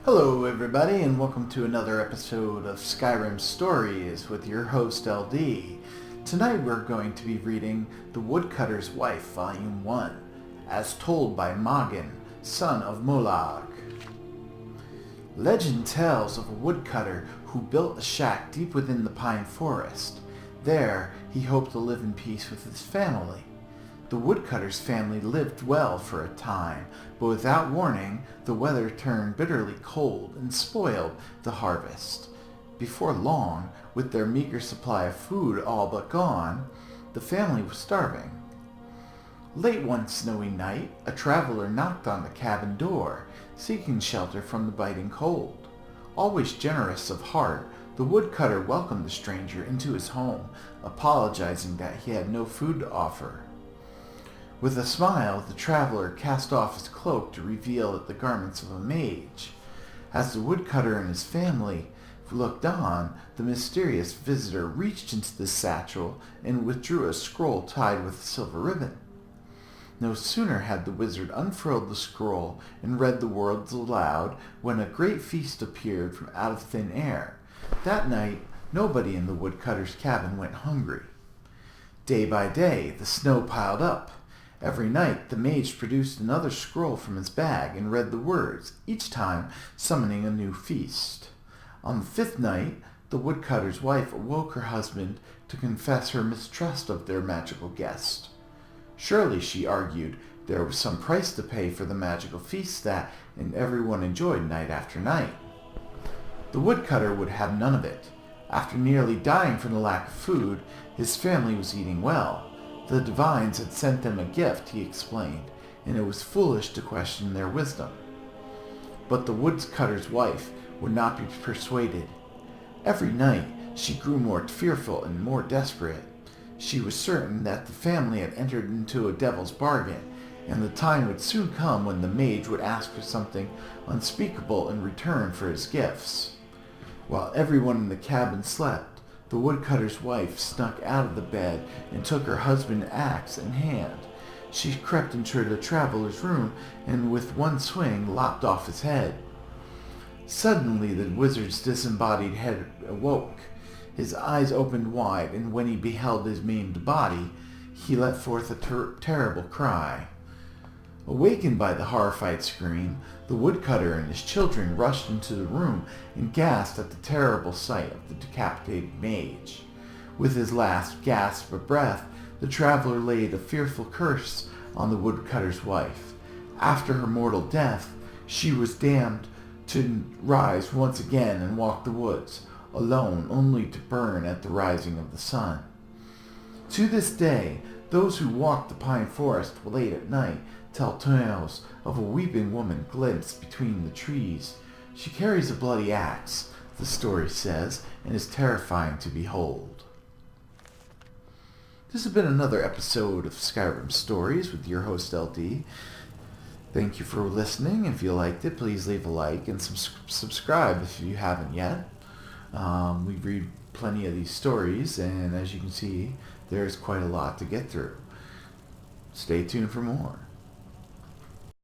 Hello everybody and welcome to another episode of Skyrim Stories with your host LD. Tonight we're going to be reading The Woodcutter's Wife Volume 1, as told by Magin, son of Molag. Legend tells of a woodcutter who built a shack deep within the pine forest. There he hoped to live in peace with his family. The woodcutter's family lived well for a time, but without warning, the weather turned bitterly cold and spoiled the harvest. Before long, with their meager supply of food all but gone, the family was starving. Late one snowy night, a traveler knocked on the cabin door, seeking shelter from the biting cold. Always generous of heart, the woodcutter welcomed the stranger into his home, apologizing that he had no food to offer. With a smile, the traveler cast off his cloak to reveal it the garments of a mage. As the woodcutter and his family looked on, the mysterious visitor reached into the satchel and withdrew a scroll tied with a silver ribbon. No sooner had the wizard unfurled the scroll and read the words aloud when a great feast appeared from out of thin air. That night, nobody in the woodcutter's cabin went hungry. Day by day, the snow piled up. Every night, the mage produced another scroll from his bag and read the words, each time summoning a new feast. On the fifth night, the woodcutter's wife awoke her husband to confess her mistrust of their magical guest. Surely, she argued, there was some price to pay for the magical feast that everyone enjoyed night after night. The woodcutter would have none of it. After nearly dying from the lack of food, his family was eating well. The divines had sent them a gift, he explained, and it was foolish to question their wisdom. But the woodcutter's wife would not be persuaded. Every night she grew more fearful and more desperate. She was certain that the family had entered into a devil's bargain, and the time would soon come when the mage would ask for something unspeakable in return for his gifts. While everyone in the cabin slept, the woodcutter's wife snuck out of the bed and took her husband's axe in hand. She crept into the traveler's room and with one swing lopped off his head. Suddenly the wizard's disembodied head awoke. His eyes opened wide, and when he beheld his maimed body, he let forth a terrible cry. Awakened by the horrified scream, the woodcutter and his children rushed into the room and gasped at the terrible sight of the decapitated mage. With his last gasp of breath, the traveler laid a fearful curse on the woodcutter's wife. After her mortal death, she was damned to rise once again and walk the woods, alone only to burn at the rising of the sun. To this day, those who walk the pine forest late at night tell tales of a weeping woman glimpsed between the trees. She carries a bloody axe, the story says, and is terrifying to behold. This has been another episode of Skyrim Stories with your host LD. Thank you for listening. If you liked it, please leave a like and subscribe if you haven't yet. We read plenty of these stories, and as you can see, there's quite a lot to get through. Stay tuned for more.